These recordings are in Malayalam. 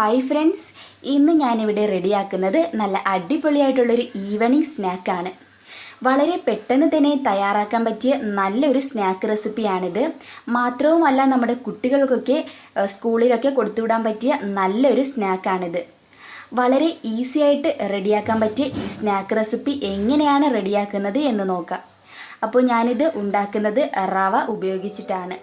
ഹായ് ഫ്രണ്ട്സ്, ഇന്ന് ഞാനിവിടെ റെഡിയാക്കുന്നത് നല്ല അടിപൊളിയായിട്ടുള്ളൊരു ഈവനിങ് സ്നാക്കാണ്. വളരെ പെട്ടെന്ന് തന്നെ തയ്യാറാക്കാൻ പറ്റിയ നല്ലൊരു സ്നാക്ക് റെസിപ്പിയാണിത്. മാത്രവുമല്ല, നമ്മുടെ കുട്ടികൾക്കൊക്കെ സ്കൂളിലൊക്കെ കൊടുത്തുവിടാൻ പറ്റിയ നല്ലൊരു സ്നാക്കാണിത്. വളരെ ഈസി ആയിട്ട് റെഡിയാക്കാൻ പറ്റിയ ഈ സ്നാക്ക് റെസിപ്പി എങ്ങനെയാണ് റെഡിയാക്കുന്നത് എന്ന് നോക്കാം. അപ്പോൾ ഞാനിത് ഉണ്ടാക്കുന്നത് റവ ഉപയോഗിച്ചിട്ടാണ്.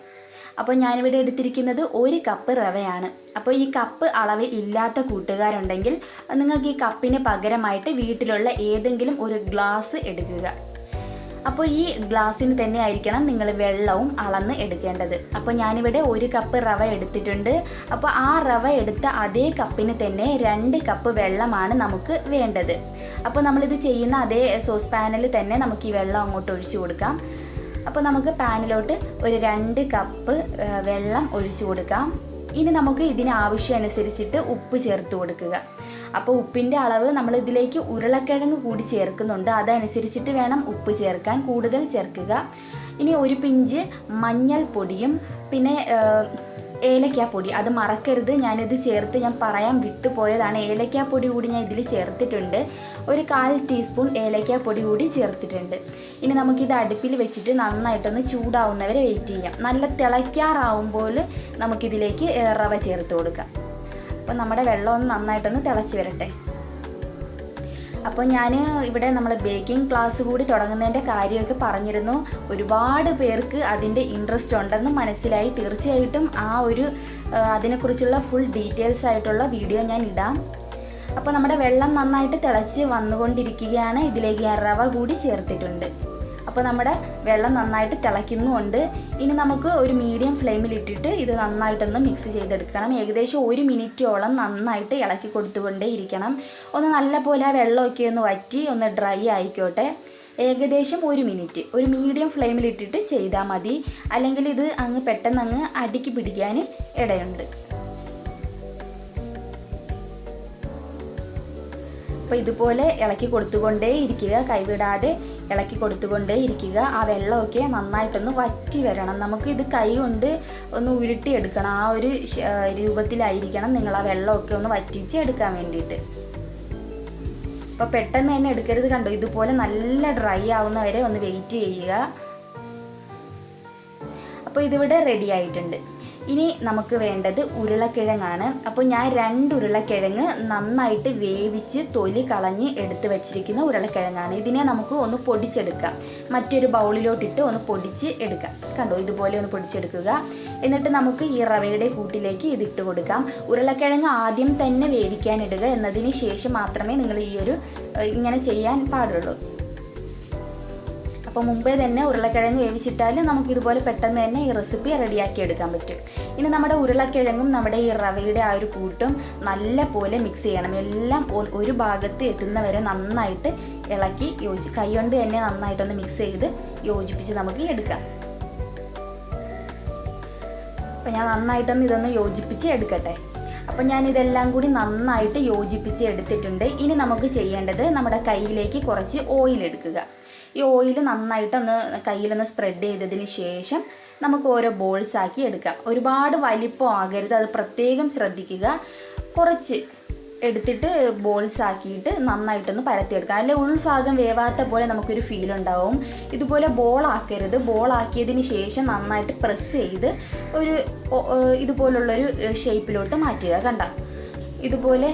അപ്പോൾ ഞാനിവിടെ എടുത്തിരിക്കുന്നത് 1 കപ്പ് റവയാണ്. അപ്പോൾ ഈ കപ്പ് അളവ് ഇല്ലാത്ത കൂട്ടുകാരുണ്ടെങ്കിൽ നിങ്ങൾക്ക് ഈ കപ്പിന് പകരമായിട്ട് വീട്ടിലുള്ള ഏതെങ്കിലും ഒരു ഗ്ലാസ് എടുക്കുക. അപ്പോൾ ഈ ഗ്ലാസ്സിന് തന്നെ ആയിരിക്കണം നിങ്ങൾ വെള്ളവും അളന്ന് എടുക്കേണ്ടത്. അപ്പോൾ ഞാനിവിടെ 1 കപ്പ് റവ എടുത്തിട്ടുണ്ട്. അപ്പോൾ ആ റവ എടുത്ത അതേ കപ്പിന് തന്നെ 2 കപ്പ് വെള്ളമാണ് നമുക്ക് വേണ്ടത്. അപ്പോൾ നമ്മളിത് ചെയ്യുന്ന അതേ സോസ് പാനിൽ തന്നെ നമുക്ക് ഈ വെള്ളം അങ്ങോട്ട് ഒഴിച്ചു കൊടുക്കാം. അപ്പോൾ നമുക്ക് പാനിലോട്ട് ഒരു 2 കപ്പ് വെള്ളം ഒഴിച്ചു കൊടുക്കാം. ഇനി നമുക്ക് ഇതിന് ആവശ്യമനുസരിച്ചിട്ട് ഉപ്പ് ചേർത്ത് കൊടുക്കുക. അപ്പോൾ ഉപ്പിൻ്റെ അളവ് നമ്മൾ ഇതിലേക്ക് ഉരുളക്കിഴങ്ങ് കൂടി ചേർക്കുന്നുണ്ട്, അതനുസരിച്ചിട്ട് വേണം ഉപ്പ് ചേർക്കാൻ, കൂടുതൽ ചേർക്കുക. ഇനി ഒരു പിഞ്ച് മഞ്ഞൾപ്പൊടിയും പിന്നെ ഏലക്കാപ്പൊടി, അത് മറക്കരുത്. ഞാനിത് ചേർത്ത് ഞാൻ പറയാൻ വിട്ടുപോയതാണ്. ഏലക്കാപ്പൊടി കൂടി ഞാൻ ഇതിൽ ചേർത്തിട്ടുണ്ട്. ഒരു 1/4 ടീസ്പൂൺ ഏലക്കാപ്പൊടി കൂടി ചേർത്തിട്ടുണ്ട്. ഇനി നമുക്കിത് അടുപ്പിൽ വെച്ചിട്ട് നന്നായിട്ടൊന്ന് ചൂടാവുന്നവരെ വെയിറ്റ് ചെയ്യാം. നല്ല തിളയ്ക്കാറാവുമ്പോൾ നമുക്കിതിലേക്ക് റവ ചേർത്ത് കൊടുക്കാം. അപ്പോൾ നമ്മുടെ വെള്ളം ഒന്ന് നന്നായിട്ടൊന്ന് തിളച്ച് വരട്ടെ. അപ്പോൾ ഞാൻ ഇവിടെ നമ്മൾ ബേക്കിംഗ് ക്ലാസ് കൂടി തുടങ്ങുന്നതിൻ്റെ കാര്യമൊക്കെ പറഞ്ഞിരുന്നു. ഒരുപാട് പേർക്ക് അതിൻ്റെ ഇൻട്രസ്റ്റ് ഉണ്ടെന്ന് മനസ്സിലായി. തീർച്ചയായിട്ടും അതിനെക്കുറിച്ചുള്ള ഫുൾ ഡീറ്റെയിൽസ് ആയിട്ടുള്ള വീഡിയോ ഞാൻ ഇടാം. അപ്പോൾ നമ്മുടെ വെള്ളം നന്നായിട്ട് തിളച്ച് വന്നുകൊണ്ടിരിക്കുകയാണ്. ഇതിലേക്ക് ഞാൻ റവ കൂടി ചേർത്തിട്ടുണ്ട്. അപ്പോൾ നമ്മുടെ വെള്ളം നന്നായിട്ട് തിളയ്ക്കുന്നുണ്ട്. ഇനി നമുക്ക് ഒരു മീഡിയം ഫ്ലെയിമിൽ ഇട്ടിട്ട് ഇത് നന്നായിട്ടൊന്ന് മിക്സ് ചെയ്തെടുക്കണം. ഏകദേശം 1 മിനിറ്റോളം നന്നായിട്ട് ഇളക്കി കൊടുത്തുകൊണ്ടേ ഇരിക്കണം. ഒന്ന് നല്ല പോലെ ആ വെള്ളമൊക്കെ ഒന്ന് വറ്റി ഒന്ന് ഡ്രൈ ആയിക്കോട്ടെ. ഏകദേശം 1 മിനിറ്റ് ഒരു മീഡിയം ഫ്ലെയിമിൽ ഇട്ടിട്ട് ചെയ്താൽ മതി. അല്ലെങ്കിൽ ഇത് പെട്ടെന്ന് അടുക്കി പിടിക്കാൻ ഇടയുണ്ട്. അപ്പോൾ ഇതുപോലെ ഇളക്കി കൊടുത്തുകൊണ്ടേ ഇരിക്കുക, കൈവിടാതെ ഇളക്കി കൊടുത്തുകൊണ്ടേ ഇരിക്കുക. ആ വെള്ളമൊക്കെ നന്നായിട്ടൊന്ന് വറ്റി വരണം. നമുക്ക് ഇത് കൈ കൊണ്ട് ഒന്ന് ഉരുട്ടിയെടുക്കണം. ആ ഒരു രൂപത്തിലായിരിക്കണം നിങ്ങൾ ആ വെള്ളമൊക്കെ ഒന്ന് വറ്റിച്ച് എടുക്കാൻ വേണ്ടിയിട്ട്. അപ്പോൾ പെട്ടെന്ന് തന്നെ എടുക്കരുത്. കണ്ടോ, ഇതുപോലെ നല്ല ഡ്രൈ ആവുന്നവരെ ഒന്ന് വെയിറ്റ് ചെയ്യുക. അപ്പോൾ ഇതിവിടെ റെഡി ആയിട്ടുണ്ട്. ഇനി നമുക്ക് വേണ്ടത് ഉരുളക്കിഴങ്ങാണ്. അപ്പോൾ ഞാൻ 2 ഉരുളക്കിഴങ്ങ് നന്നായിട്ട് വേവിച്ച് തൊലി കളഞ്ഞ് എടുത്ത് വെച്ചിരിക്കുന്ന ഉരുളക്കിഴങ്ങാണ്. ഇതിനെ നമുക്ക് ഒന്ന് പൊടിച്ചെടുക്കാം. മറ്റൊരു ബൗളിലോട്ടിട്ട് ഒന്ന് പൊടിച്ച് എടുക്കാം. കണ്ടോ, ഇതുപോലെ ഒന്ന് പൊടിച്ചെടുക്കുക. എന്നിട്ട് നമുക്ക് ഈ റവയുടെ കൂട്ടിലേക്ക് ഇതിട്ട് കൊടുക്കാം. ഉരുളക്കിഴങ്ങ് ആദ്യം തന്നെ വേവിക്കാനിടുക. എന്നതിന് ശേഷം മാത്രമേ നിങ്ങൾ ഇങ്ങനെ ചെയ്യാൻ പാടുള്ളൂ. അപ്പോൾ മുമ്പേ തന്നെ ഉരുളക്കിഴങ്ങ് വേവിച്ചിട്ടാൽ നമുക്കിതുപോലെ പെട്ടെന്ന് തന്നെ ഈ റെസിപ്പി റെഡിയാക്കി എടുക്കാൻ പറ്റും. ഇനി നമ്മുടെ ഉരുളക്കിഴങ്ങും നമ്മുടെ ഈ റവയുടെ ആ ഒരു കൂട്ടും നല്ല പോലെ മിക്സ് ചെയ്യണം. എല്ലാം ഒരു ഭാഗത്ത് എത്തുന്നവരെ നന്നായിട്ട് ഇളക്കി കൈ കൊണ്ട് തന്നെ നന്നായിട്ടൊന്ന് മിക്സ് ചെയ്ത് യോജിപ്പിച്ച് നമുക്ക് എടുക്കാം. അപ്പോൾ ഞാൻ നന്നായിട്ടൊന്ന് ഇതൊന്ന് യോജിപ്പിച്ച് എടുക്കട്ടെ. അപ്പോൾ ഞാൻ ഇതെല്ലാം കൂടി നന്നായിട്ട് യോജിപ്പിച്ച് എടുത്തിട്ടുണ്ട്. ഇനി നമുക്ക് ചെയ്യേണ്ടത് നമ്മുടെ കയ്യിലേക്ക് കുറച്ച് ഓയിൽ എടുക്കുക. ഈ ഓയിൽ നന്നായിട്ടൊന്ന് കയ്യിലൊന്ന് സ്പ്രെഡ് ചെയ്തതിന് ശേഷം നമുക്ക് ഓരോ ബോൾസ് ആക്കി എടുക്കാം. ഒരുപാട് വലിപ്പം ആകരുത്, അത് പ്രത്യേകം ശ്രദ്ധിക്കുക. കുറച്ച് എടുത്തിട്ട് ബോൾസ് ആക്കിയിട്ട് നന്നായിട്ടൊന്ന് പരത്തിയെടുക്കാം. അല്ലെ ഉൾഭാഗം വേവാത്ത പോലെ നമുക്കൊരു ഫീൽ ഉണ്ടാവും. ഇതുപോലെ ബോളാക്കരുത്. ബോളാക്കിയതിന് ശേഷം നന്നായിട്ട് പ്രസ് ചെയ്ത് ഇതുപോലുള്ളൊരു ഷേപ്പിലോട്ട് മാറ്റുക. കണ്ട, ഇതുപോലെ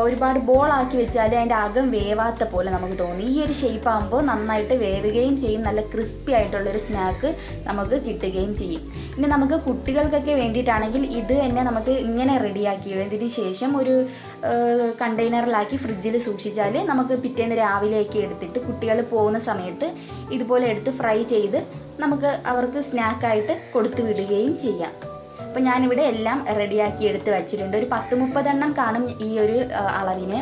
ഒരുപാട് ബോളാക്കി വെച്ചാൽ അതിൻ്റെ അകം വേവാത്ത പോലെ നമുക്ക് തോന്നി. ഈ ഒരു ഷേപ്പ് ആകുമ്പോൾ നന്നായിട്ട് വേവുകയും ചെയ്യും. നല്ല ക്രിസ്പി ആയിട്ടുള്ളൊരു സ്നാക്ക് നമുക്ക് കിട്ടുകയും ചെയ്യും. ഇനി നമുക്ക് കുട്ടികൾക്കൊക്കെ വേണ്ടിയിട്ടാണെങ്കിൽ ഇത് തന്നെ നമുക്ക് ഇങ്ങനെ റെഡിയാക്കിയതിന് ശേഷം ഒരു കണ്ടെയ്നറിലാക്കി ഫ്രിഡ്ജിൽ സൂക്ഷിച്ചാൽ നമുക്ക് പിറ്റേന്ന് രാവിലെയൊക്കെ എടുത്തിട്ട് കുട്ടികൾ പോകുന്ന സമയത്ത് ഇതുപോലെ എടുത്ത് ഫ്രൈ ചെയ്ത് നമുക്ക് അവർക്ക് സ്നാക്കായിട്ട് കൊടുത്തു വിടുകയും ചെയ്യാം. അപ്പോൾ ഞാനിവിടെ എല്ലാം റെഡിയാക്കി എടുത്ത് വെച്ചിട്ടുണ്ട്. ഒരു 10-30 എണ്ണം കാണും ഈ ഒരു അളവിന്.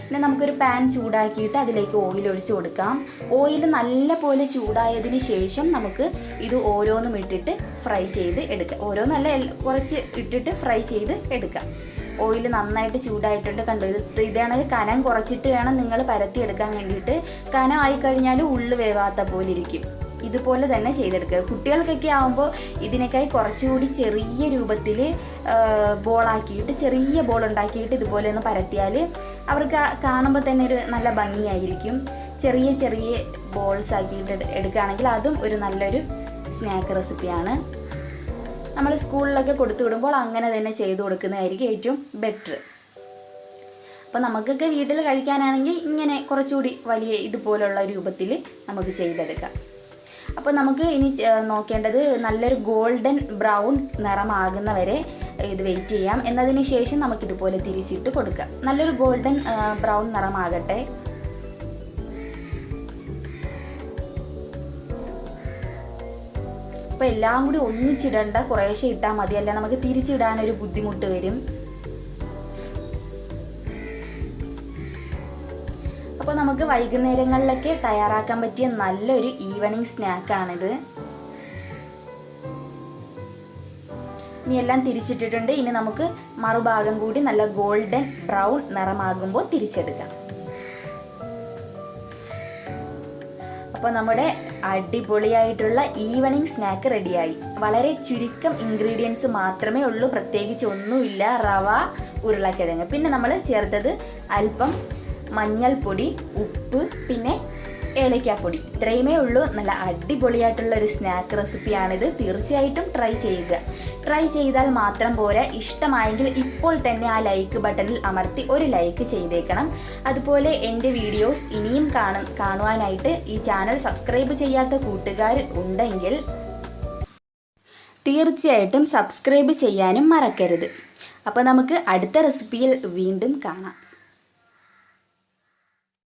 പിന്നെ നമുക്കൊരു പാൻ ചൂടാക്കിയിട്ട് അതിലേക്ക് ഓയിൽ ഒഴിച്ച് കൊടുക്കാം. ഓയിൽ നല്ല പോലെ ചൂടായതിന് ശേഷം നമുക്ക് ഇത് ഓരോന്നും ഇട്ടിട്ട് ഫ്രൈ ചെയ്ത് എടുക്കാം. ഓരോന്നല്ല, കുറച്ച് ഇട്ടിട്ട് ഫ്രൈ ചെയ്ത് എടുക്കാം. ഓയിൽ നന്നായിട്ട് ചൂടായിട്ടുണ്ട്. കണ്ടോ, ഇതാണെങ്കിൽ കനം കുറച്ചിട്ട് വേണം നിങ്ങൾ പരത്തിയെടുക്കാൻ വേണ്ടിയിട്ട്. കനം ആയിക്കഴിഞ്ഞാൽ ഉള്ളു വേവാത്ത പോലെ ഇരിക്കും. ഇതുപോലെ തന്നെ ചെയ്തെടുക്കുക. കുട്ടികൾക്കൊക്കെ ആകുമ്പോൾ ഇതിനേക്കായി കുറച്ചുകൂടി ചെറിയ രൂപത്തിൽ ബോളാക്കിയിട്ട്, ചെറിയ ബോൾ ഉണ്ടാക്കിയിട്ട് ഇതുപോലെ ഒന്ന് പരത്തിയാൽ അവർക്ക് കാണുമ്പോൾ തന്നെ ഒരു നല്ല ഭംഗിയായിരിക്കും. ചെറിയ ചെറിയ ബോൾസ് ആക്കിയിട്ട് എടുക്കുകയാണെങ്കിൽ അതും ഒരു നല്ലൊരു സ്നാക്ക് റെസിപ്പിയാണ്. നമ്മൾ സ്കൂളിലൊക്കെ കൊടുത്തു വിടുമ്പോൾ അങ്ങനെ തന്നെ ചെയ്തു കൊടുക്കുന്നതായിരിക്കും ഏറ്റവും ബെറ്റർ. അപ്പോൾ നമുക്കൊക്കെ വീട്ടിൽ കഴിക്കാനാണെങ്കിൽ ഇങ്ങനെ കുറച്ചുകൂടി വലിയ ഇതുപോലുള്ള രൂപത്തിൽ നമുക്ക് ചെയ്തെടുക്കാം. അപ്പോൾ നമുക്ക് ഇനി നോക്കേണ്ടത് നല്ലൊരു ഗോൾഡൻ ബ്രൗൺ നിറമാകുന്നവരെ ഇത് വെയിറ്റ് ചെയ്യാം. എന്നതിന് ശേഷം നമുക്കിതുപോലെ തിരിച്ചിട്ട് കൊടുക്കാം. നല്ലൊരു ഗോൾഡൻ ബ്രൗൺ നിറമാകട്ടെ. അപ്പോൾ എല്ലാം കൂടി ഒന്നിച്ചിടണ്ട, കുറേശ്ശെ ഇട്ടാൽ മതി, അല്ല നമുക്ക് തിരിച്ചിടാനൊരു ബുദ്ധിമുട്ട് വരും. അപ്പോൾ നമുക്ക് വൈകുന്നേരങ്ങളിലൊക്കെ തയ്യാറാക്കാൻ പറ്റിയ നല്ലൊരു ഈവനിങ് സ്നാക്കാണിത്. ഇനി എല്ലാം തിരിച്ചിട്ടിട്ടുണ്ട്. ഇനി നമുക്ക് മറുഭാഗം കൂടി നല്ല ഗോൾഡൻ ബ്രൗൺ നിറമാകുമ്പോൾ തിരിച്ചെടുക്കാം. അപ്പോൾ നമ്മുടെ അടിപൊളിയായിട്ടുള്ള ഈവനിങ് സ്നാക്ക് റെഡിയായി. വളരെ ചുരുക്കം ഇൻഗ്രീഡിയൻസ് മാത്രമേ ഉള്ളൂ, പ്രത്യേകിച്ച് ഒന്നുമില്ല. റവ, ഉരുളക്കിഴങ്ങ്, പിന്നെ നമ്മൾ ചേർത്തത് അല്പം മഞ്ഞൾപ്പൊടി, ഉപ്പ്, പിന്നെ ഏലക്കാപ്പൊടി, ഇത്രയുമേ ഉള്ളൂ. നല്ല അടിപൊളിയായിട്ടുള്ള ഒരു സ്നാക്ക് റെസിപ്പിയാണിത്. തീർച്ചയായിട്ടും ട്രൈ ചെയ്യുക. ട്രൈ ചെയ്താൽ മാത്രം പോരാ, ഇഷ്ടമായെങ്കിൽ ഇപ്പോൾ തന്നെ ആ ലൈക്ക് ബട്ടണിൽ അമർത്തി ഒരു ലൈക്ക് ചെയ്തേക്കണം. അതുപോലെ എൻ്റെ വീഡിയോസ് ഇനിയും കാണുവാനായിട്ട് ഈ ചാനൽ സബ്സ്ക്രൈബ് ചെയ്യാത്ത കൂട്ടുകാർ ഉണ്ടെങ്കിൽ തീർച്ചയായിട്ടും സബ്സ്ക്രൈബ് ചെയ്യാനും മറക്കരുത്. അപ്പോൾ നമുക്ക് അടുത്ത റെസിപ്പിയിൽ വീണ്ടും കാണാം.